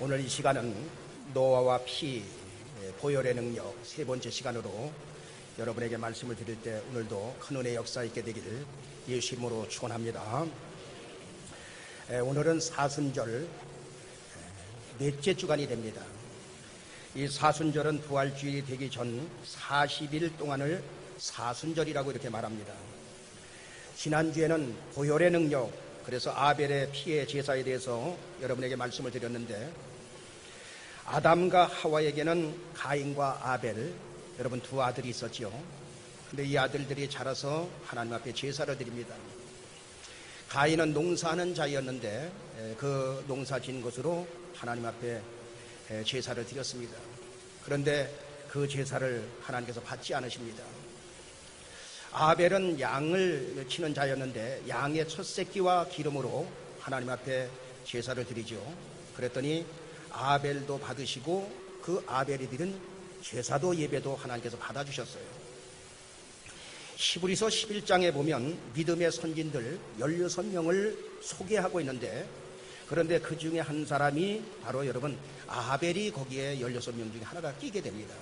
오늘 이 시간은 노아와 피, 보혈의 능력 세 번째 시간으로 여러분에게 말씀을 드릴 때 오늘도 큰 은혜의 역사 있게 되길 예수 이름으로 축원합니다. 오늘은 사순절 넷째 주간이 됩니다. 이 사순절은 부활주일이 되기 전 40일 동안을 사순절이라고 이렇게 말합니다. 지난주에는 보혈의 능력, 그래서 아벨의 피의 제사에 대해서 여러분에게 말씀을 드렸는데, 아담과 하와에게는 가인과 아벨, 여러분 두 아들이 있었죠. 근데 이 아들들이 자라서 하나님 앞에 제사를 드립니다. 가인은 농사하는 자였는데 그 농사 진 것으로 하나님 앞에 제사를 드렸습니다. 그런데 그 제사를 하나님께서 받지 않으십니다. 아벨은 양을 치는 자였는데 양의 첫 새끼와 기름으로 하나님 앞에 제사를 드리죠. 그랬더니 아벨도 받으시고 그 아벨이 드린 제사도 예배도 하나님께서 받아주셨어요. 히브리서 11장에 보면 믿음의 선진들 16명을 소개하고 있는데, 그런데 그 중에 한 사람이 바로 여러분 아벨이 거기에 16명 중에 하나가 끼게 됩니다.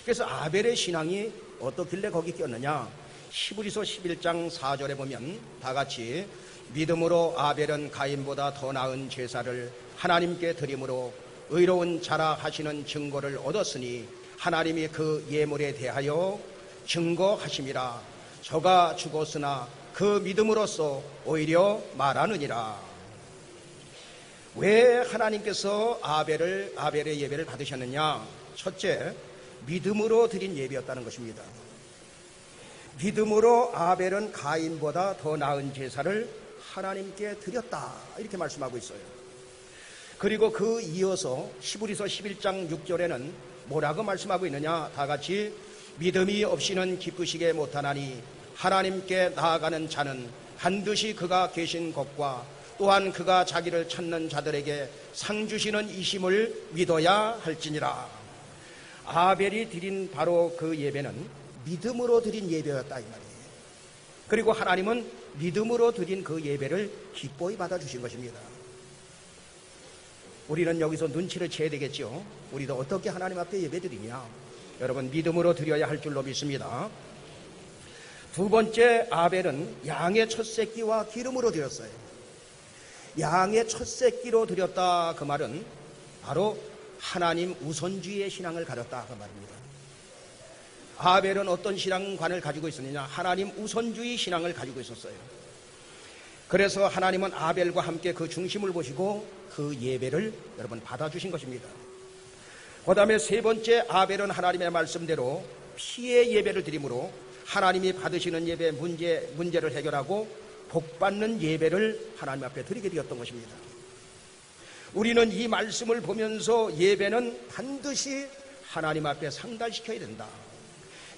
그래서 아벨의 신앙이 어떻길래 거기 꼈느냐? 히브리서 11장 4절에 보면 다 같이 믿음으로 아벨은 가인보다 더 나은 제사를 하나님께 드림으로 의로운 자라 하시는 증거를 얻었으니 하나님이 그 예물에 대하여 증거하심이라. 저가 죽었으나 그 믿음으로써 오히려 말하느니라. 왜 하나님께서 아벨의 예배를 받으셨느냐? 첫째, 믿음으로 드린 예배였다는 것입니다. 믿음으로 아벨은 가인보다 더 나은 제사를 하나님께 드렸다, 이렇게 말씀하고 있어요. 그리고 그 이어서 히브리서 11장 6절에는 뭐라고 말씀하고 있느냐? 다 같이 믿음이 없이는 기쁘시게 못하나니 하나님께 나아가는 자는 반드시 그가 계신 것과 또한 그가 자기를 찾는 자들에게 상 주시는 이심을 믿어야 할지니라. 아벨이 드린 바로 그 예배는 믿음으로 드린 예배였다, 이 말이에요. 그리고 하나님은 믿음으로 드린 그 예배를 기뻐히 받아주신 것입니다. 우리는 여기서 눈치를 채야 되겠죠. 우리도 어떻게 하나님 앞에 예배드리냐? 여러분, 믿음으로 드려야 할 줄로 믿습니다. 두 번째, 아벨은 양의 첫 새끼와 기름으로 드렸어요. 양의 첫 새끼로 드렸다, 그 말은 바로 하나님 우선주의의 신앙을 가졌다, 그 말입니다. 아벨은 어떤 신앙관을 가지고 있었느냐? 하나님 우선주의 신앙을 가지고 있었어요. 그래서 하나님은 아벨과 함께 그 중심을 보시고 그 예배를 여러분 받아주신 것입니다. 그 다음에 세 번째, 아벨은 하나님의 말씀대로 피의 예배를 드림으로 하나님이 받으시는 예배 문제를 해결하고 복받는 예배를 하나님 앞에 드리게 되었던 것입니다. 우리는 이 말씀을 보면서 예배는 반드시 하나님 앞에 상달시켜야 된다.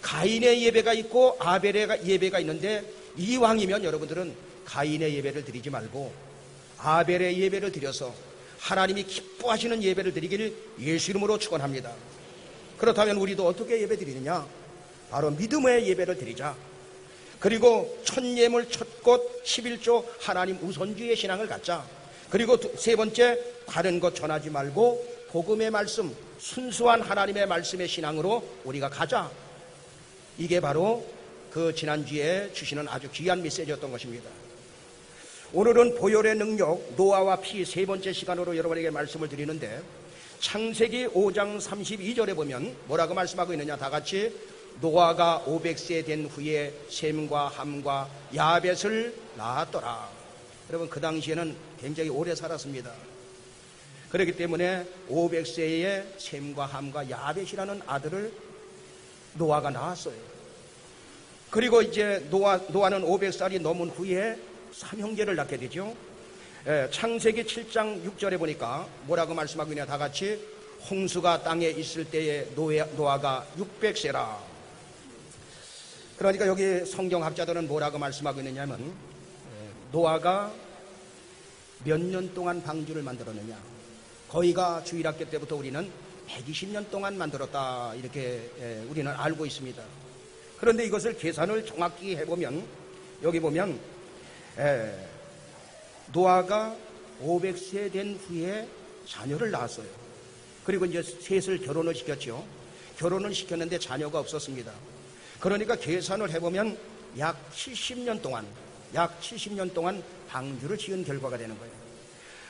가인의 예배가 있고 아벨의 예배가 있는데, 이왕이면 여러분들은 가인의 예배를 드리지 말고 아벨의 예배를 드려서 하나님이 기뻐하시는 예배를 드리기를 예수 이름으로 축원합니다. 그렇다면 우리도 어떻게 예배 드리느냐? 바로 믿음의 예배를 드리자. 그리고 첫 예물, 첫 꽃, 11조 하나님 우선주의의 신앙을 갖자. 그리고 세 번째, 다른 것 전하지 말고 복음의 말씀, 순수한 하나님의 말씀의 신앙으로 우리가 가자. 이게 바로 그 지난주에 주시는 아주 귀한 메시지였던 것입니다. 오늘은 보혈의 능력, 노아와 피 세 번째 시간으로 여러분에게 말씀을 드리는데, 창세기 5장 32절에 보면 뭐라고 말씀하고 있느냐? 다 같이 노아가 500세 된 후에 셈과 함과 야벳을 낳았더라. 여러분, 그 당시에는 굉장히 오래 살았습니다. 그렇기 때문에 500세에 셈과 함과 야벳이라는 아들을 노아가 낳았어요. 그리고 이제 노아는 500살이 넘은 후에 삼형제를 낳게 되죠. 창세기 7장 6절에 보니까 뭐라고 말씀하고 있냐? 다 같이 홍수가 땅에 있을 때에 노아가 600세라. 그러니까 여기 성경학자들은 뭐라고 말씀하고 있느냐면, 노아가 몇 년 동안 방주를 만들었느냐? 거의가 주일학교 때부터 우리는 120년 동안 만들었다, 이렇게 우리는 알고 있습니다. 그런데 이것을 계산을 정확히 해보면, 여기 보면 노아가 500세 된 후에 자녀를 낳았어요. 그리고 이제 셋을 결혼을 시켰죠. 결혼을 시켰는데 자녀가 없었습니다. 그러니까 계산을 해보면 약 70년 동안 방주를 지은 결과가 되는 거예요.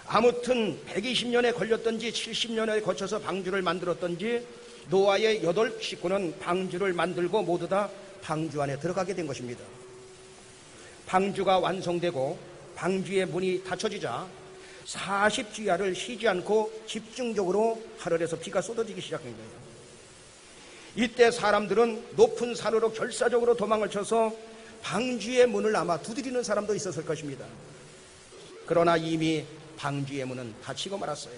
아무튼 120년에 걸렸던지 70년에 거쳐서 방주를 만들었던지 노아의 8 식구는 방주를 만들고 모두 다 방주 안에 들어가게 된 것입니다. 방주가 완성되고 방주의 문이 닫혀지자 40주야를 쉬지 않고 집중적으로 하늘에서 비가 쏟아지기 시작한 거예요. 이때 사람들은 높은 산으로 결사적으로 도망을 쳐서 방주의 문을 아마 두드리는 사람도 있었을 것입니다. 그러나 이미 방주의 문은 닫히고 말았어요.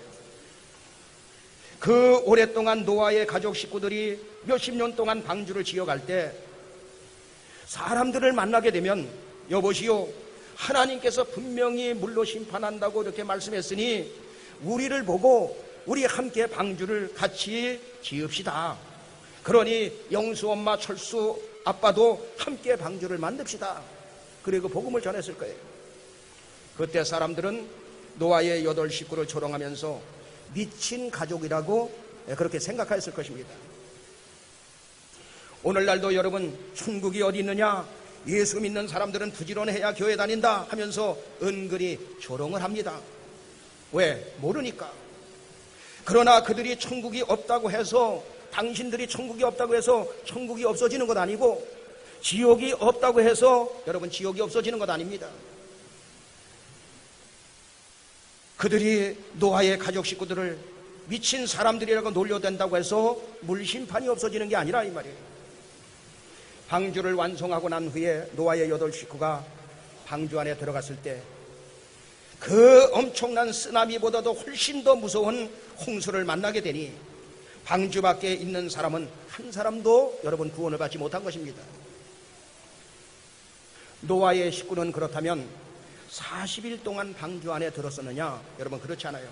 그 오랫동안 노아의 가족 식구들이 몇십 년 동안 방주를 지어갈 때 사람들을 만나게 되면 여보시오, 하나님께서 분명히 물로 심판한다고 이렇게 말씀했으니 우리를 보고 우리 함께 방주를 같이 지읍시다. 그러니 영수 엄마, 철수 아빠도 함께 방주를 만듭시다. 그리고 복음을 전했을 거예요. 그때 사람들은 노아의 8 식구를 조롱하면서 미친 가족이라고 그렇게 생각했을 것입니다. 오늘날도 여러분, 천국이 어디 있느냐, 예수 믿는 사람들은 부지런해야 교회 다닌다 하면서 은근히 조롱을 합니다. 왜? 모르니까. 그러나 그들이 천국이 없다고 해서, 당신들이 천국이 없다고 해서 천국이 없어지는 것 아니고, 지옥이 없다고 해서 여러분 지옥이 없어지는 것 아닙니다. 그들이 노아의 가족 식구들을 미친 사람들이라고 놀려댄다고 해서 물심판이 없어지는 게 아니라 이 말이에요. 방주를 완성하고 난 후에 노아의 8 식구가 방주 안에 들어갔을 때 그 엄청난 쓰나미보다도 훨씬 더 무서운 홍수를 만나게 되니 방주 밖에 있는 사람은 한 사람도 여러분 구원을 받지 못한 것입니다. 노아의 식구는 그렇다면 40일 동안 방주 안에 들었었느냐? 여러분 그렇지 않아요.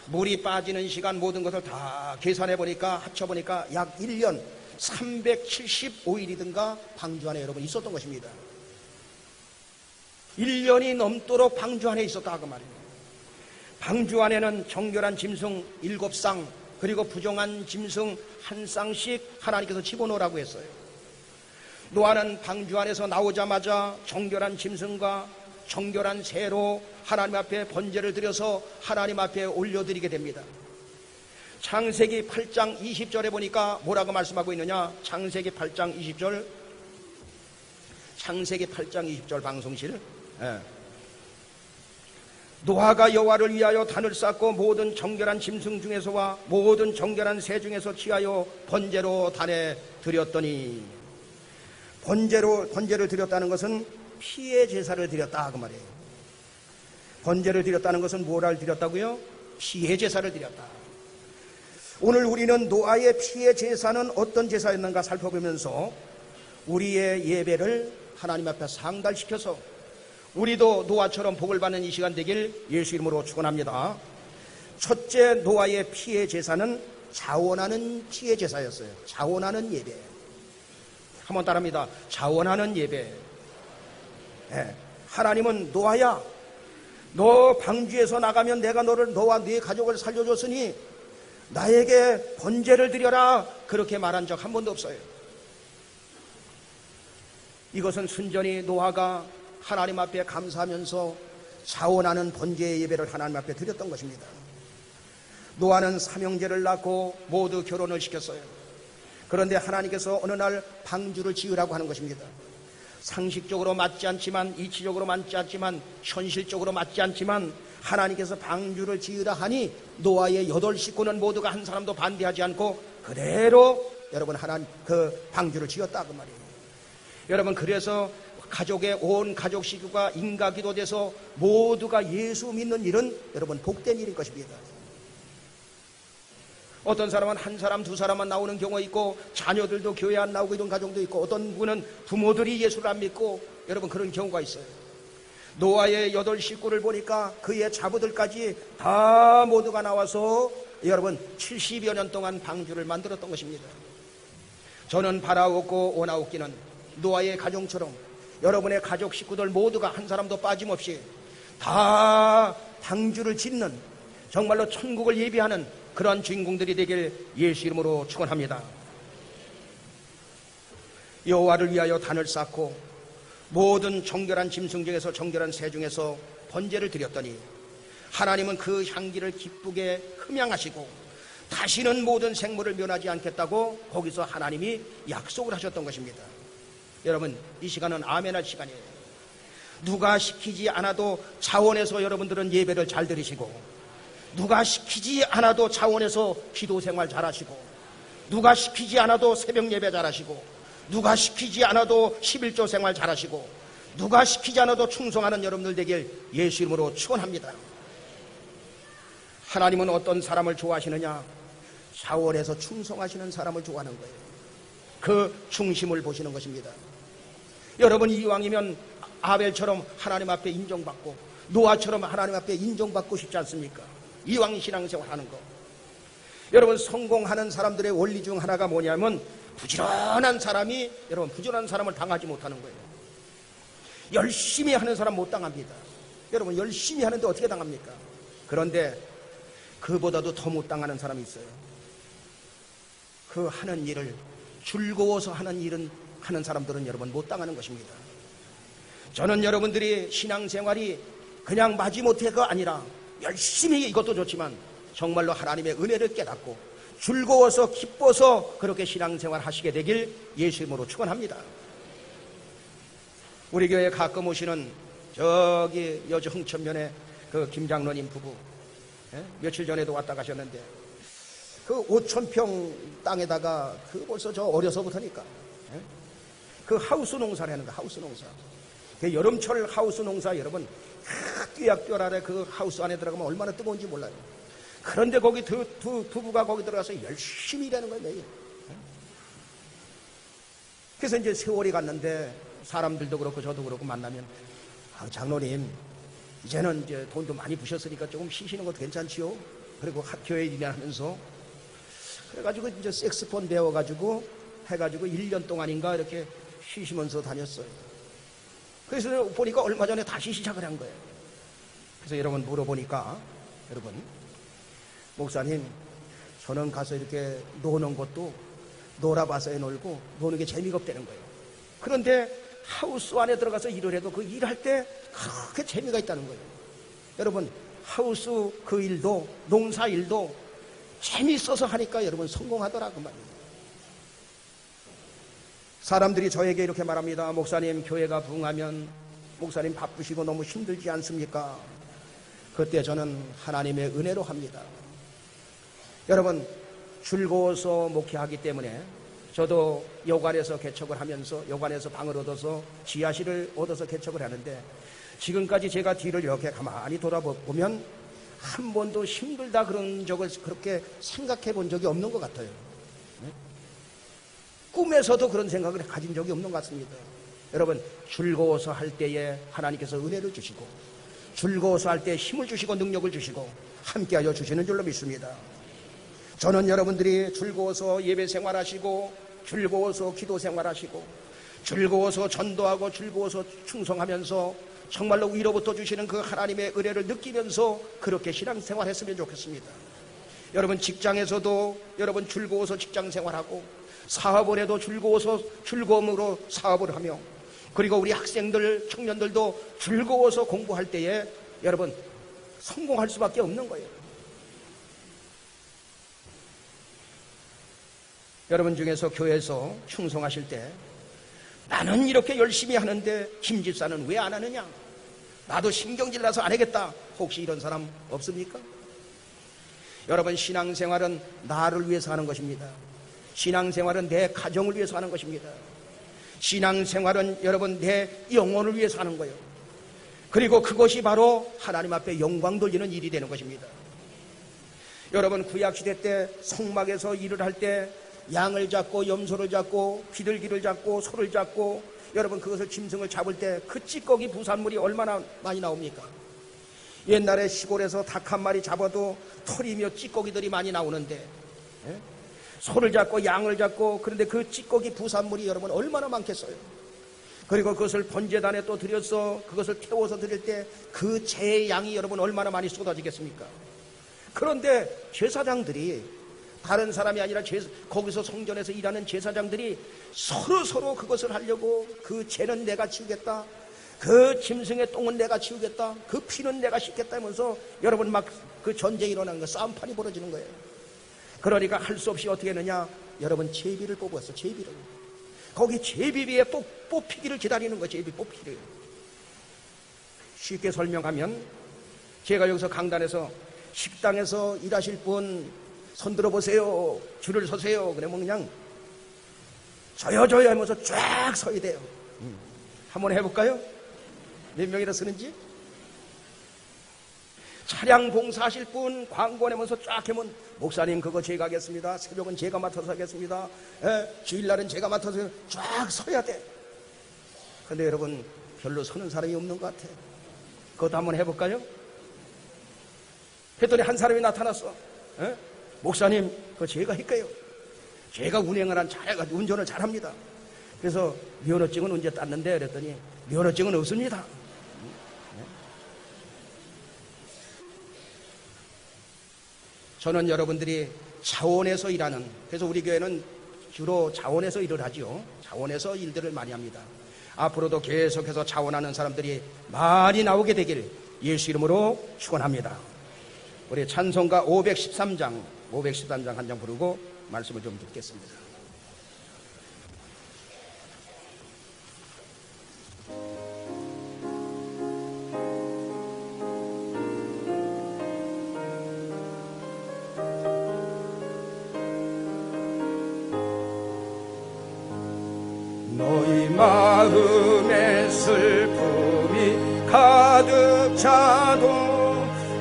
물이 빠지는 시간 모든 것을 다 계산해 보니까, 합쳐 보니까 약 1년 375일이든가 방주 안에 여러분 있었던 것입니다. 1년이 넘도록 방주 안에 있었다 그 말이에요. 방주 안에는 정결한 짐승 7쌍 그리고 부정한 짐승 1쌍씩 하나님께서 집어넣으라고 했어요. 노아는 방주 안에서 나오자마자 정결한 짐승과 정결한 새로 하나님 앞에 번제를 드려서 하나님 앞에 올려드리게 됩니다. 창세기 8장 20절에 보니까 뭐라고 말씀하고 있느냐? 창세기 8장 20절, 창세기 8장 20절 방송실. 노아가 여호와를 위하여 단을 쌓고 모든 정결한 짐승 중에서와 모든 정결한 새 중에서 취하여 번제로 단에 드렸더니, 번제를 드렸다는 것은 피의 제사를 드렸다 그 말이에요. 번제를 드렸다는 것은 뭐를 드렸다고요? 피의 제사를 드렸다. 오늘 우리는 노아의 피의 제사는 어떤 제사였는가 살펴보면서 우리의 예배를 하나님 앞에 상달시켜서 우리도 노아처럼 복을 받는 이 시간 되길 예수 이름으로 축원합니다. 첫째, 노아의 피의 제사는 자원하는 피의 제사였어요. 자원하는 예배. 한번 따라합니다. 자원하는 예배. 하나님은 노아야, 너 방주에서 나가면 내가 너와 네 가족을 살려줬으니 나에게 번제를 드려라, 그렇게 말한 적 한 번도 없어요. 이것은 순전히 노아가 하나님 앞에 감사하면서 자원하는 번제의 예배를 하나님 앞에 드렸던 것입니다. 노아는 삼형제를 낳고 모두 결혼을 시켰어요. 그런데 하나님께서 어느 날 방주를 지으라고 하는 것입니다. 상식적으로 맞지 않지만, 이치적으로 맞지 않지만, 현실적으로 맞지 않지만 하나님께서 방주를 지으라 하니 노아의 8 식구는 모두가 한 사람도 반대하지 않고 그대로 여러분 하나님 그 방주를 지었다 그 말이에요. 여러분, 그래서 온 가족 식구가 인가기도 돼서 모두가 예수 믿는 일은 여러분 복된 일인 것입니다. 어떤 사람은 한 사람, 2 사람만 나오는 경우가 있고 자녀들도 교회 안 나오고 이런 가정도 있고, 어떤 분은 부모들이 예수를 안 믿고 여러분 그런 경우가 있어요. 노아의 8 식구를 보니까 그의 자부들까지 다 모두가 나와서 여러분 70여 년 동안 방주를 만들었던 것입니다. 저는 바라옵고 원하옵기는 노아의 가정처럼 여러분의 가족 식구들 모두가 한 사람도 빠짐없이 다 방주를 짓는 정말로 천국을 예비하는 그러한 주인공들이 되길 예수 이름으로 축원합니다. 여호와를 위하여 단을 쌓고 모든 정결한 짐승 중에서 정결한 새 중에서 번제를 드렸더니 하나님은 그 향기를 기쁘게 흠양하시고 다시는 모든 생물을 멸하지 않겠다고 거기서 하나님이 약속을 하셨던 것입니다. 여러분, 이 시간은 아멘할 시간이에요. 누가 시키지 않아도 자원에서 여러분들은 예배를 잘 드리시고, 누가 시키지 않아도 자원에서 기도 생활 잘하시고, 누가 시키지 않아도 새벽 예배 잘하시고, 누가 시키지 않아도 11조 생활 잘하시고, 누가 시키지 않아도 충성하는 여러분들 되길 예수 이름으로 축원합니다. 하나님은 어떤 사람을 좋아하시느냐? 자원에서 충성하시는 사람을 좋아하는 거예요. 그 중심을 보시는 것입니다. 여러분, 이왕이면 아벨처럼 하나님 앞에 인정받고 노아처럼 하나님 앞에 인정받고 싶지 않습니까? 이왕 신앙생활 하는 거. 여러분, 성공하는 사람들의 원리 중 하나가 뭐냐면 부지런한 사람이, 여러분, 부지런한 사람을 당하지 못하는 거예요. 열심히 하는 사람 못 당합니다. 여러분, 열심히 하는데 어떻게 당합니까? 그런데 그보다도 더 못 당하는 사람이 있어요. 그 하는 일을 즐거워서 하는 일은 하는 사람들은 여러분 못 당하는 것입니다. 저는 여러분들이 신앙생활이 그냥 마지못해가 아니라 열심히, 이것도 좋지만 정말로 하나님의 은혜를 깨닫고 즐거워서 기뻐서 그렇게 신앙생활 하시게 되길 예수 이름으로 축원합니다. 우리 교회에 가끔 오시는 저기 여주 흥천면에 그 김장로님 부부, 며칠 전에도 왔다 가셨는데 그 5,000평 땅에다가 그 벌써 저 어려서부터니까 그 하우스 농사를 하는 거, 하우스 농사. 그 여름철 하우스 농사, 여러분 띄약볕 아래 그 하우스 안에 들어가면 얼마나 뜨거운지 몰라요. 그런데 거기 두 부부가 거기 들어가서 열심히 일하는 거예요, 매일. 그래서 이제 세월이 갔는데 사람들도 그렇고 저도 그렇고 만나면, 장로님 이제는 이제 돈도 많이 부셨으니까 조금 쉬시는 것도 괜찮지요? 그리고 교회 일이나 하면서 그래가지고 이제 색스폰 배워가지고 해가지고 1년 동안인가 이렇게 쉬시면서 다녔어요. 그래서 보니까 얼마 전에 다시 시작을 한 거예요. 그래서 여러분 물어보니까, 여러분, 목사님, 저는 가서 이렇게 노는 것도 놀아봐서야 놀고 노는 게 재미가 없다는 거예요. 그런데 하우스 안에 들어가서 일을 해도 그 일할 때 그렇게 재미가 있다는 거예요. 여러분, 하우스 그 일도, 농사 일도 재미있어서 하니까 여러분 성공하더라고 말이에요. 사람들이 저에게 이렇게 말합니다. 목사님, 교회가 부흥하면 목사님 바쁘시고 너무 힘들지 않습니까? 그때 저는 하나님의 은혜로 합니다. 여러분, 즐거워서 목회하기 때문에 저도 여관에서 개척을 하면서, 여관에서 방을 얻어서 지하실을 얻어서 개척을 하는데, 지금까지 제가 뒤를 이렇게 가만히 돌아보면 한 번도 힘들다 그런 적을 그렇게 생각해 본 적이 없는 것 같아요. 꿈에서도 그런 생각을 가진 적이 없는 것 같습니다. 여러분, 즐거워서 할 때에 하나님께서 은혜를 주시고, 즐거워서 할 때 힘을 주시고 능력을 주시고 함께하여 주시는 줄로 믿습니다. 저는 여러분들이 즐거워서 예배 생활하시고, 즐거워서 기도 생활하시고, 즐거워서 전도하고, 즐거워서 충성하면서 정말로 위로부터 주시는 그 하나님의 은혜를 느끼면서 그렇게 신앙생활 했으면 좋겠습니다. 여러분, 직장에서도 여러분 즐거워서 직장생활하고, 사업을 해도 즐거워서 즐거움으로 사업을 하며, 그리고 우리 학생들, 청년들도 즐거워서 공부할 때에 여러분 성공할 수밖에 없는 거예요. 여러분 중에서 교회에서 충성하실 때, 나는 이렇게 열심히 하는데 김 집사는 왜 안 하느냐? 나도 신경질 나서 안 하겠다. 혹시 이런 사람 없습니까? 여러분, 신앙생활은 나를 위해서 하는 것입니다. 신앙생활은 내 가정을 위해서 하는 것입니다. 신앙생활은 여러분 내 영혼을 위해서 하는 거예요. 그리고 그것이 바로 하나님 앞에 영광 돌리는 일이 되는 것입니다. 여러분, 구약시대 때 성막에서 일을 할 때 양을 잡고 염소를 잡고 비둘기를 잡고 소를 잡고, 여러분 그것을 짐승을 잡을 때 그 찌꺼기 부산물이 얼마나 많이 나옵니까? 옛날에 시골에서 닭 한 마리 잡아도 털이며 찌꺼기들이 많이 나오는데, 소를 잡고 양을 잡고, 그런데 그 찌꺼기 부산물이 여러분 얼마나 많겠어요? 그리고 그것을 번제단에 또 드려서 그것을 태워서 드릴 때 그 제 양이 여러분 얼마나 많이 쏟아지겠습니까? 그런데 제사장들이, 다른 사람이 아니라 거기서 성전에서 일하는 제사장들이 서로 그것을 하려고, 그 죄는 내가 치우겠다, 그 짐승의 똥은 내가 치우겠다, 그 피는 내가 씻겠다 하면서 여러분 막 그 전쟁이 일어나는 거, 싸움판이 벌어지는 거예요. 그러니까 할 수 없이 어떻게 했느냐, 여러분 제비를 뽑았어. 제비를. 거기 제비 위에 뽑히기를 기다리는 거예요. 제비 뽑히기를. 쉽게 설명하면, 제가 여기서 강단에서 식당에서 일하실 분 손 들어보세요, 줄을 서세요, 그러면 그냥 저요 하면서 쫙 서야 돼요. 한번 해볼까요? 몇 명이나 쓰는지? 차량 봉사하실 분 광고 내면서 쫙 하면, 목사님 그거 제가 하겠습니다, 새벽은 제가 맡아서 하겠습니다, 주일날은 제가 맡아서, 쫙 서야 돼. 근데 여러분 별로 서는 사람이 없는 것 같아. 그것도 한번 해볼까요? 했더니 한 사람이 나타났어. 목사님 그거 제가 할까요? 제가 운전을 잘합니다. 그래서 면허증은 언제 땄는데 그랬더니 면허증은 없습니다. 저는 여러분들이 자원에서 일하는, 그래서 우리 교회는 주로 자원에서 일을 하죠. 자원에서 일들을 많이 합니다. 앞으로도 계속해서 자원하는 사람들이 많이 나오게 되길 예수 이름으로 축원합니다. 우리 찬송가 513장 한 장 부르고 말씀을 좀 듣겠습니다. 너희 마음에 슬픔이 가득 차도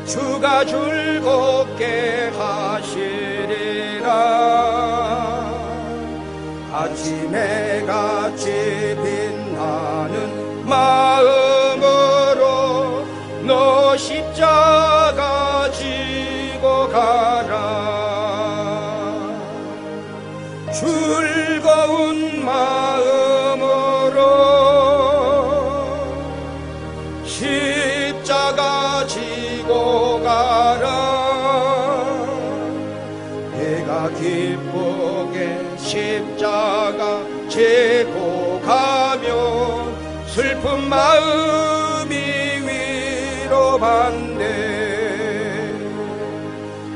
주가 즐겁게 하시리라. 아침에 같이 빛나는 마음으로 너 십자가 지고 가라. 즐거운 마음으로 십자가 지고 가라. 내가 기쁘게 십자가 지고 가며 슬픈 마음이 위로받네.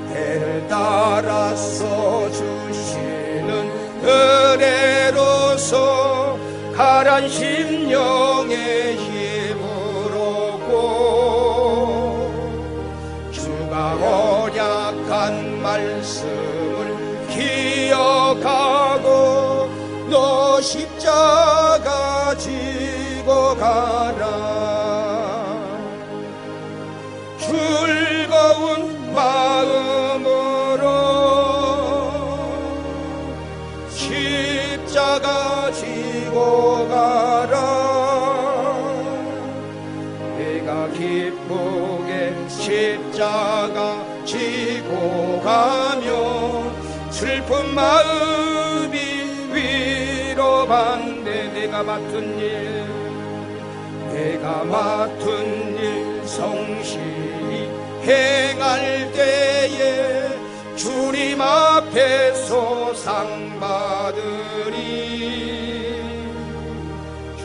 배를 따라서 주시는 은혜로서 가란 심령의 힘을 얻고 주가 언약한 말씀을 기억하고 너 십자가 지고 가라. 즐거운 마음으로 십자가 지고 가라. 내가 기쁘게 십자가 지고 가며 슬픈 마음이 위로받네. 내가 맡은 일 성실히 행할 때에 주님 앞에서 상 받으리.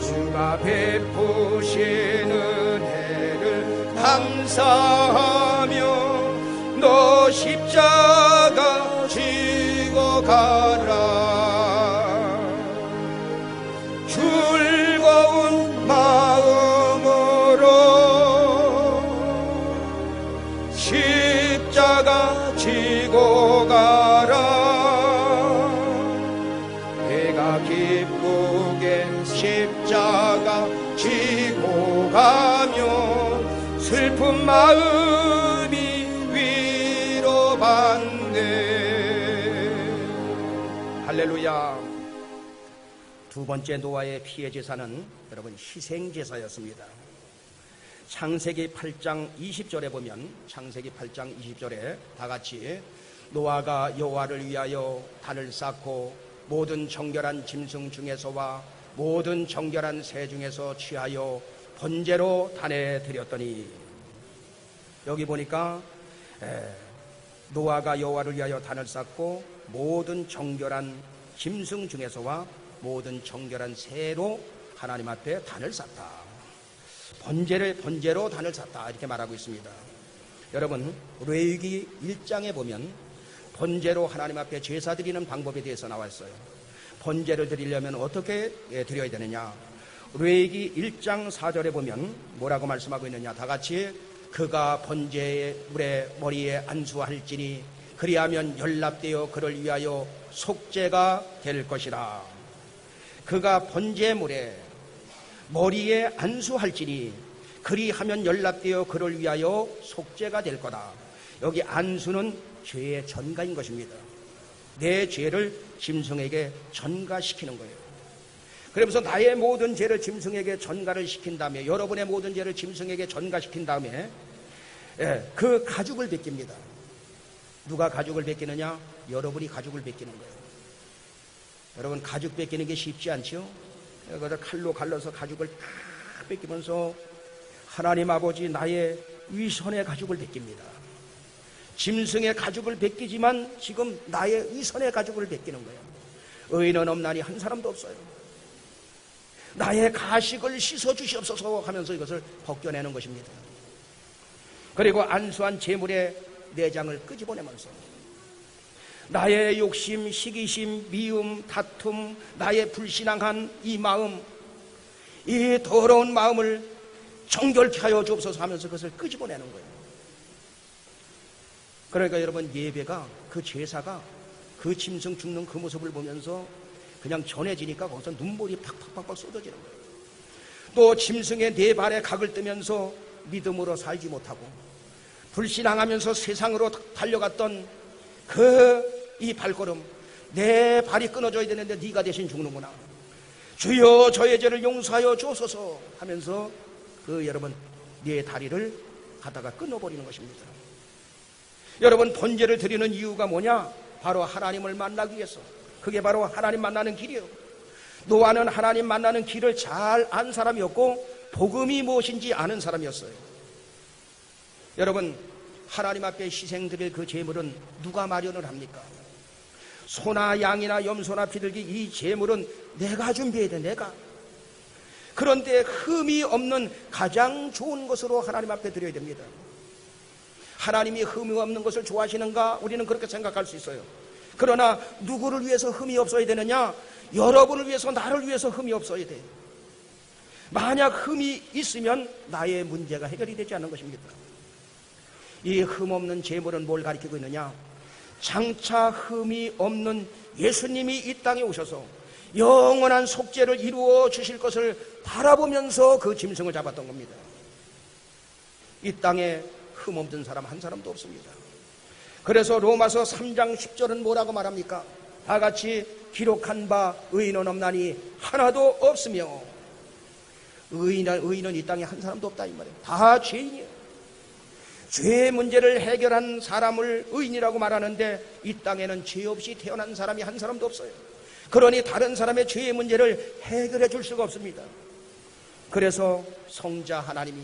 주가 베푸신 은혜를 감사하며 너 십자가 지고 가라. 즐거운 마음으로 십자가 지고 가라. 내가 기쁘게 십자가 지고 가며 슬픈 마음이 위로받네. 할렐루야. 두 번째 노아의 피해 제사는 여러분 희생제사였습니다. 창세기 8장 20절에 보면, 창세기 8장 20절에 다 같이 노아가 여호와를 위하여 단을 쌓고 모든 정결한 짐승 중에서와 모든 정결한 새 중에서 취하여 번제로 단에 드렸더니, 여기 보니까 노아가 여호와를 위하여 단을 쌓고 모든 정결한 짐승 중에서와 모든 정결한 새로 하나님 앞에 단을 쌓다. 번제로 단을 쌓다 이렇게 말하고 있습니다. 여러분, 레위기 1장에 보면 번제로 하나님 앞에 제사 드리는 방법에 대해서 나와 있어요. 번제를 드리려면 어떻게 드려야 되느냐? 레위기 1장 4절에 보면 뭐라고 말씀하고 있느냐? 다 같이 그가 번제의 물에 머리에 안수할지니 그리하면 연락되어 그를 위하여 속죄가 될 것이라. 그가 번제의 물에 머리에 안수할지니 그리하면 연락되어 그를 위하여 속죄가 될 거다. 여기 안수는 죄의 전가인 것입니다. 내 죄를 짐승에게 전가시키는 거예요. 그러면서 나의 모든 죄를 짐승에게 전가를 시킨 다음에, 여러분의 모든 죄를 짐승에게 전가시킨 다음에 그 가죽을 벗깁니다. 누가 가죽을 벗기느냐? 여러분이 가죽을 벗기는 거예요. 여러분, 가죽 벗기는 게 쉽지 않죠? 그래서 칼로 갈라서 가죽을 다 벗기면서 하나님 아버지 나의 위선의 가죽을 벗깁니다. 짐승의 가죽을 벗기지만 지금 나의 위선의 가죽을 벗기는 거예요. 의인은 없나니 한 사람도 없어요. 나의 가식을 씻어주시옵소서 하면서 이것을 벗겨내는 것입니다. 그리고 안수한 제물의 내장을 끄집어내면서 나의 욕심, 시기심, 미움, 다툼, 나의 불신앙한 이 마음, 이 더러운 마음을 정결케 하여 주옵소서 하면서 그것을 끄집어내는 거예요. 그러니까 여러분, 예배가, 그 제사가 그 짐승 죽는 그 모습을 보면서 그냥 전해지니까 거기서 눈물이 팍팍팍 쏟아지는 거예요. 또 짐승의 네 발에 각을 뜨면서 믿음으로 살지 못하고 불신앙하면서 세상으로 달려갔던 그 이 발걸음, 내 발이 끊어져야 되는데 네가 대신 죽는구나. 주여 저의 죄를 용서하여 주옵소서 하면서 그 여러분 네 다리를 가다가 끊어버리는 것입니다. 여러분, 번제를 드리는 이유가 뭐냐? 바로 하나님을 만나기 위해서. 그게 바로 하나님 만나는 길이에요. 노아는 하나님 만나는 길을 잘 안 사람이었고 복음이 무엇인지 아는 사람이었어요. 여러분, 하나님 앞에 희생드릴 그 제물은 누가 마련을 합니까? 소나 양이나 염소나 비둘기, 이 제물은 내가 준비해야 돼, 내가. 그런데 흠이 없는 가장 좋은 것으로 하나님 앞에 드려야 됩니다. 하나님이 흠이 없는 것을 좋아하시는가? 우리는 그렇게 생각할 수 있어요. 그러나 누구를 위해서 흠이 없어야 되느냐? 여러분을 위해서, 나를 위해서 흠이 없어야 돼. 만약 흠이 있으면 나의 문제가 해결이 되지 않는 것입니다. 이 흠 없는 제물은 뭘 가리키고 있느냐? 장차 흠이 없는 예수님이 이 땅에 오셔서 영원한 속죄를 이루어 주실 것을 바라보면서 그 짐승을 잡았던 겁니다. 이 땅에 흠 없는 사람 한 사람도 없습니다. 그래서 로마서 3장 10절은 뭐라고 말합니까? 다 같이 기록한 바 의인은 없나니 하나도 없으며, 의인은 이 땅에 한 사람도 없다 이 말이에요. 다 죄인이에요. 죄의 문제를 해결한 사람을 의인이라고 말하는데 이 땅에는 죄 없이 태어난 사람이 한 사람도 없어요. 그러니 다른 사람의 죄의 문제를 해결해 줄 수가 없습니다. 그래서 성자 하나님이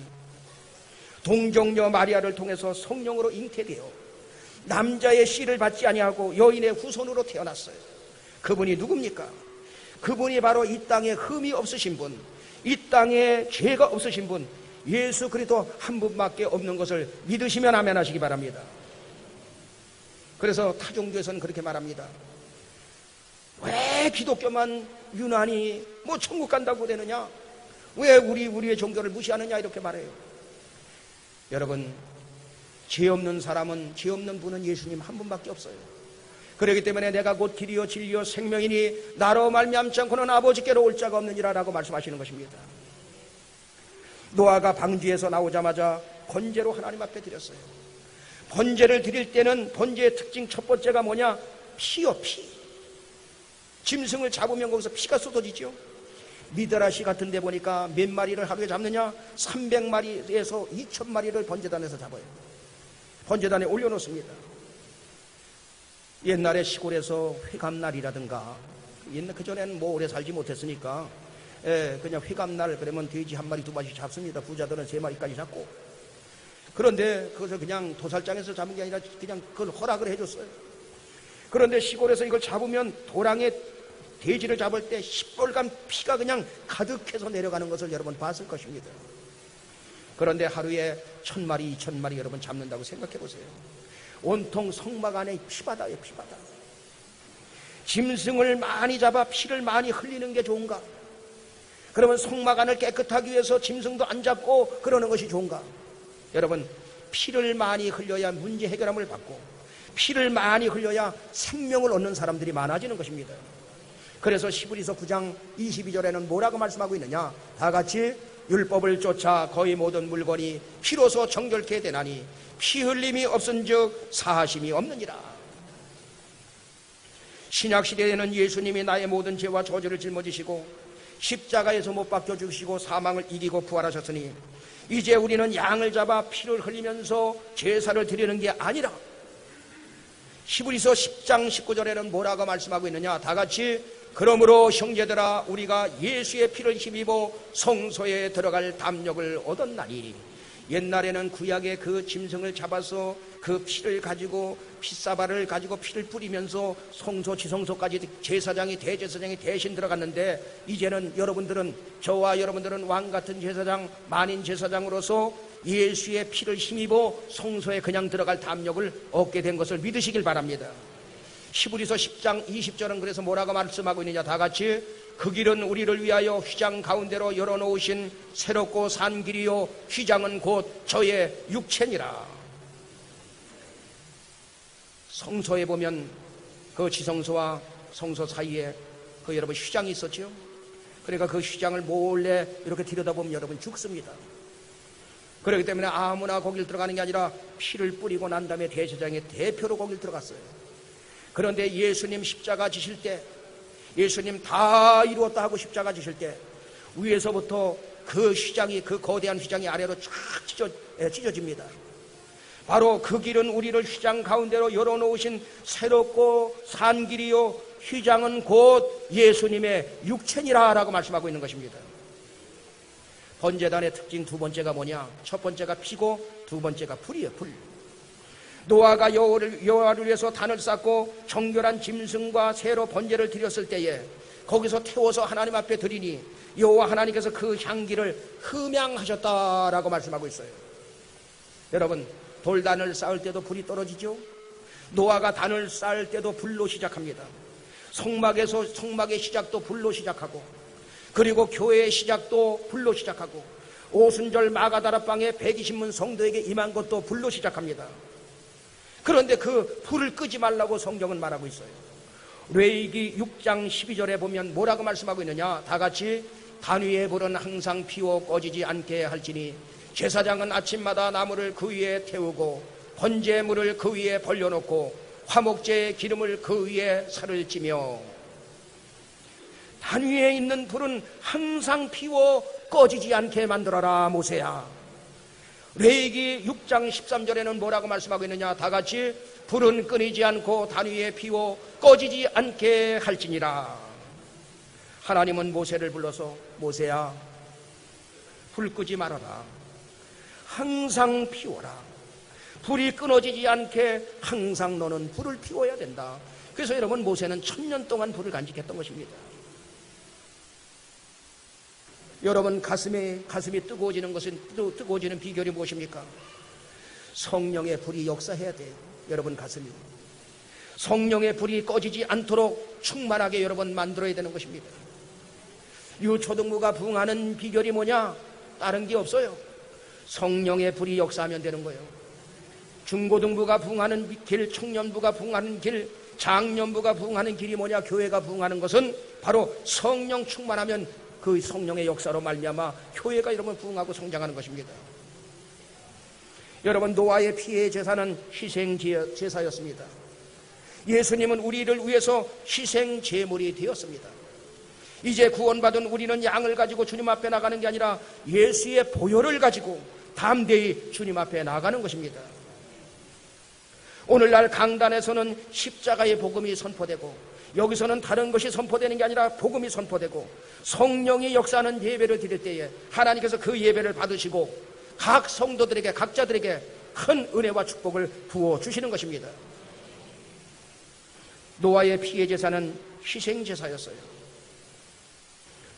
동정녀 마리아를 통해서 성령으로 잉태되어 남자의 씨를 받지 아니하고 여인의 후손으로 태어났어요. 그분이 누굽니까? 그분이 바로 이 땅에 흠이 없으신 분, 이 땅에 죄가 없으신 분, 예수 그리스도 한 분밖에 없는 것을 믿으시면 아멘 하시기 바랍니다. 그래서 타종교에서는 그렇게 말합니다. 왜 기독교만 유난히 뭐 천국 간다고 되느냐? 왜 우리의 종교를 무시하느냐? 이렇게 말해요. 여러분, 죄 없는 사람은, 죄 없는 분은 예수님 한 분밖에 없어요. 그렇기 때문에 내가 곧 길이요 진리요 생명이니 나로 말미암지 않고는 아버지께로 올 자가 없느니라 라고 말씀하시는 것입니다. 노아가 방주에서 나오자마자 번제로 하나님 앞에 드렸어요. 번제를 드릴 때는 번제의 특징 첫 번째가 뭐냐? 피요, 피. 짐승을 잡으면 거기서 피가 쏟아지죠. 미드라시 같은 데 보니까 몇 마리를 하루에 잡느냐? 300마리에서 2000마리를 번제단에서 잡아요. 번제단에 올려놓습니다. 옛날에 시골에서 회감날이라든가, 그전에는 뭐 오래 살지 못했으니까 그냥 회감날 그러면 돼지 한 마리 두 마리씩 잡습니다. 부자들은 세 마리까지 잡고. 그런데 그것을 그냥 도살장에서 잡은 게 아니라 그냥 그걸 허락을 해줬어요. 그런데 시골에서 이걸 잡으면 도랑에 돼지를 잡을 때 시뻘간 피가 그냥 가득해서 내려가는 것을 여러분 봤을 것입니다. 그런데 하루에 1000마리, 2000마리 여러분 잡는다고 생각해 보세요. 온통 성막 안에 피바다예요, 피바다. 짐승을 많이 잡아 피를 많이 흘리는 게 좋은가? 그러면 성막 안을 깨끗하기 위해서 짐승도 안 잡고 그러는 것이 좋은가? 여러분, 피를 많이 흘려야 문제 해결함을 받고 피를 많이 흘려야 생명을 얻는 사람들이 많아지는 것입니다. 그래서 히브리서 9장 22절에는 뭐라고 말씀하고 있느냐? 다 같이 율법을 쫓아 거의 모든 물건이 피로서 정결케 되나니 피 흘림이 없은즉 사하심이 없느니라. 신약시대에는 예수님이 나의 모든 죄와 저주를 짊어지시고 십자가에서 못 박혀 죽으시고 사망을 이기고 부활하셨으니 이제 우리는 양을 잡아 피를 흘리면서 제사를 드리는 게 아니라, 히브리서 10장 19절에는 뭐라고 말씀하고 있느냐? 다 같이 그러므로 형제들아 우리가 예수의 피를 힘입어 성소에 들어갈 담력을 얻었나니. 옛날에는 구약의 그 짐승을 잡아서 그 피를 가지고 피사발을 가지고 피를 뿌리면서 성소 지성소까지 제사장이 대제사장이 대신 들어갔는데, 이제는 여러분들은, 저와 여러분들은 왕같은 제사장, 만인 제사장으로서 예수의 피를 힘입어 성소에 그냥 들어갈 담력을 얻게 된 것을 믿으시길 바랍니다. 히브리서 10장 20절은 그래서 뭐라고 말씀하고 있느냐? 다 같이 그 길은 우리를 위하여 휘장 가운데로 열어놓으신 새롭고 산 길이요 휘장은 곧 저의 육체니라. 성소에 보면 그 지성소와 성소 사이에 그 여러분 휘장이 있었죠. 그러니까 그 휘장을 몰래 이렇게 들여다보면 여러분 죽습니다. 그렇기 때문에 아무나 거길 들어가는 게 아니라 피를 뿌리고 난 다음에 대제사장의 대표로 거길 들어갔어요. 그런데 예수님 십자가 지실 때, 예수님 다 이루었다 하고 십자가 지실 때 위에서부터 그 휘장이, 그 거대한 휘장이 아래로 쫙 찢어집니다. 바로 그 길은 우리를 휘장 가운데로 열어놓으신 새롭고 산 길이요 휘장은 곧 예수님의 육체니라 라고 말씀하고 있는 것입니다. 번제단의 특징 두 번째가 뭐냐? 첫 번째가 피고 두 번째가 불이에요. 불. 노아가 여호와를 위해서 단을 쌓고 정결한 짐승과 새로 번제를 드렸을 때에 거기서 태워서 하나님 앞에 드리니 여호와 하나님께서 그 향기를 흠양하셨다라고 말씀하고 있어요. 여러분, 돌단을 쌓을 때도 불이 떨어지죠. 노아가 단을 쌓을 때도 불로 시작합니다. 성막의 시작도 불로 시작하고, 그리고 교회의 시작도 불로 시작하고, 오순절 마가다락방에 120문 성도에게 임한 것도 불로 시작합니다. 그런데 그 불을 끄지 말라고 성경은 말하고 있어요. 레위기 6장 12절에 보면 뭐라고 말씀하고 있느냐? 다 같이 단 위에 불은 항상 피워 꺼지지 않게 할지니 제사장은 아침마다 나무를 그 위에 태우고 번제물을 그 위에 벌려놓고 화목제의 기름을 그 위에 살을 찌며. 단 위에 있는 불은 항상 피워 꺼지지 않게 만들어라 모세야. 레위기 6장 13절에는 뭐라고 말씀하고 있느냐? 다 같이 불은 끊이지 않고 단 위에 피워 꺼지지 않게 할지니라. 하나님은 모세를 불러서 모세야, 불 끄지 말아라. 항상 피워라. 불이 끊어지지 않게 항상 너는 불을 피워야 된다. 그래서 여러분, 모세는 1000년 동안 불을 간직했던 것입니다. 여러분, 가슴이 뜨거워지는 것은, 뜨거워지는 비결이 무엇입니까? 성령의 불이 역사해야 돼요. 여러분, 가슴이 성령의 불이 꺼지지 않도록 충만하게 여러분 만들어야 되는 것입니다. 유초등부가 부흥하는 비결이 뭐냐? 다른 게 없어요. 성령의 불이 역사하면 되는 거예요. 중고등부가 부흥하는 길, 청년부가 부흥하는 길, 장년부가 부흥하는 길이 뭐냐? 교회가 부흥하는 것은 바로 성령 충만하면 그 성령의 역사로 말미암아 교회가 여러분 부흥하고 성장하는 것입니다. 여러분, 노아의 피의 제사는 희생 제사였습니다. 예수님은 우리를 위해서 희생 제물이 되었습니다. 이제 구원받은 우리는 양을 가지고 주님 앞에 나가는 게 아니라 예수의 보혈을 가지고 담대히 주님 앞에 나가는 것입니다. 오늘날 강단에서는 십자가의 복음이 선포되고, 여기서는 다른 것이 선포되는 게 아니라 복음이 선포되고, 성령이 역사하는 예배를 드릴 때에 하나님께서 그 예배를 받으시고 각 성도들에게 각자들에게 큰 은혜와 축복을 부어주시는 것입니다. 노아의 피해 제사는 희생 제사였어요.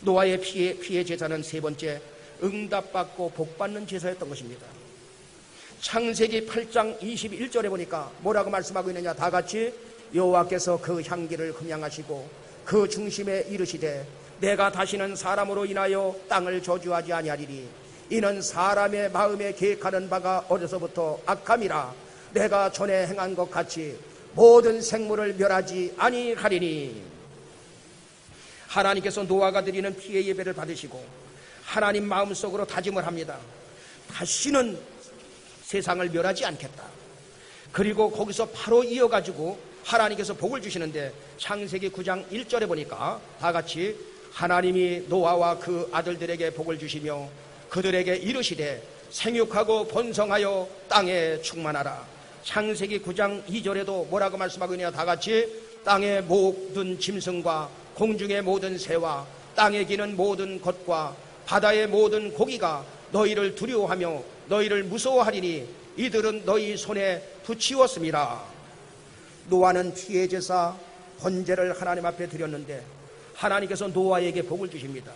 노아의 피해 제사는 세 번째 응답받고 복받는 제사였던 것입니다. 창세기 8장 21절에 보니까 뭐라고 말씀하고 있느냐, 다 같이 여호와께서 그 향기를 흠양하시고 그 중심에 이르시되 내가 다시는 사람으로 인하여 땅을 저주하지 아니하리니 이는 사람의 마음에 계획하는 바가 어려서부터 악함이라 내가 전에 행한 것 같이 모든 생물을 멸하지 아니하리니. 하나님께서 노아가 드리는 피해 예배를 받으시고 하나님 마음속으로 다짐을 합니다. 다시는 세상을 멸하지 않겠다. 그리고 거기서 바로 이어가지고 하나님께서 복을 주시는데 창세기 9장 1절에 보니까 다 같이 하나님이 노아와 그 아들들에게 복을 주시며 그들에게 이르시되 생육하고 번성하여 땅에 충만하라. 창세기 9장 2절에도 뭐라고 말씀하고 있느냐, 다 같이 땅의 모든 짐승과 공중의 모든 새와 땅에 기는 모든 것과 바다의 모든 고기가 너희를 두려워하며 너희를 무서워하리니 이들은 너희 손에 붙이었음이라. 노아는 피해 제사 번제를 하나님 앞에 드렸는데 하나님께서 노아에게 복을 주십니다.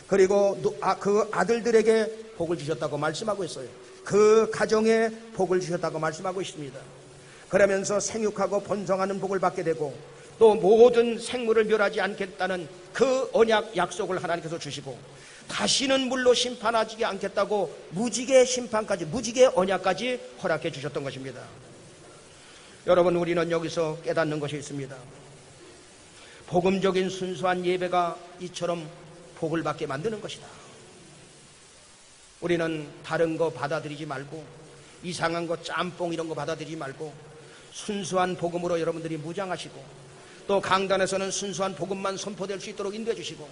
그리고 그 아들들에게 복을 주셨다고 말씀하고 있어요. 그 가정에 복을 주셨다고 말씀하고 있습니다. 그러면서 생육하고 번성하는 복을 받게 되고 또 모든 생물을 멸하지 않겠다는 그 언약 약속을 하나님께서 주시고 다시는 물로 심판하지 않겠다고 무지개 심판까지, 무지개 언약까지 허락해 주셨던 것입니다. 여러분, 우리는 여기서 깨닫는 것이 있습니다. 복음적인 순수한 예배가 이처럼 복을 받게 만드는 것이다. 우리는 다른 거 받아들이지 말고 이상한 거 짬뽕 이런 거 받아들이지 말고 순수한 복음으로 여러분들이 무장하시고 또 강단에서는 순수한 복음만 선포될 수 있도록 인도해 주시고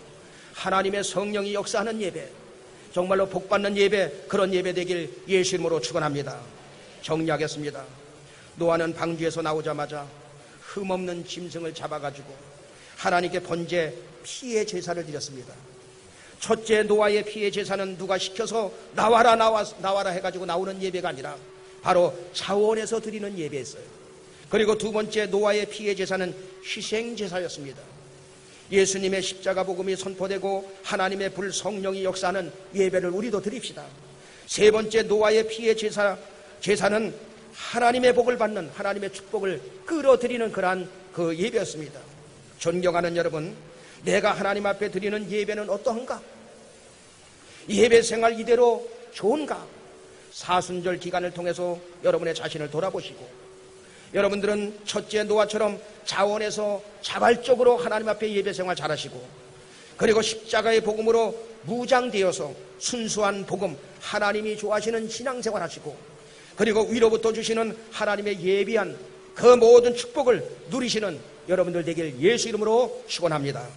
하나님의 성령이 역사하는 예배, 정말로 복받는 예배, 그런 예배 되길 예수 이름으로 축원합니다. 정리하겠습니다. 노아는 방주에서 나오자마자 흠없는 짐승을 잡아가지고 하나님께 번제 피해 제사를 드렸습니다. 첫째 노아의 피해 제사는 누가 시켜서 나와라 해가지고 나오는 예배가 아니라 바로 자원에서 드리는 예배였어요. 그리고 두 번째 노아의 피해 제사는 희생 제사였습니다. 예수님의 십자가 복음이 선포되고 하나님의 불 성령이 역사하는 예배를 우리도 드립시다. 세 번째 노아의 피해 제사는 하나님의 복을 받는, 하나님의 축복을 끌어들이는 그러한 그 예배였습니다. 존경하는 여러분, 내가 하나님 앞에 드리는 예배는 어떠한가? 예배 생활 이대로 좋은가? 사순절 기간을 통해서 여러분의 자신을 돌아보시고 여러분들은 첫째 노아처럼 자원에서 자발적으로 하나님 앞에 예배 생활 잘하시고 그리고 십자가의 복음으로 무장되어서 순수한 복음, 하나님이 좋아하시는 신앙생활 하시고 그리고 위로부터 주시는 하나님의 예비한 그 모든 축복을 누리시는 여러분들 되길 예수 이름으로 축원합니다.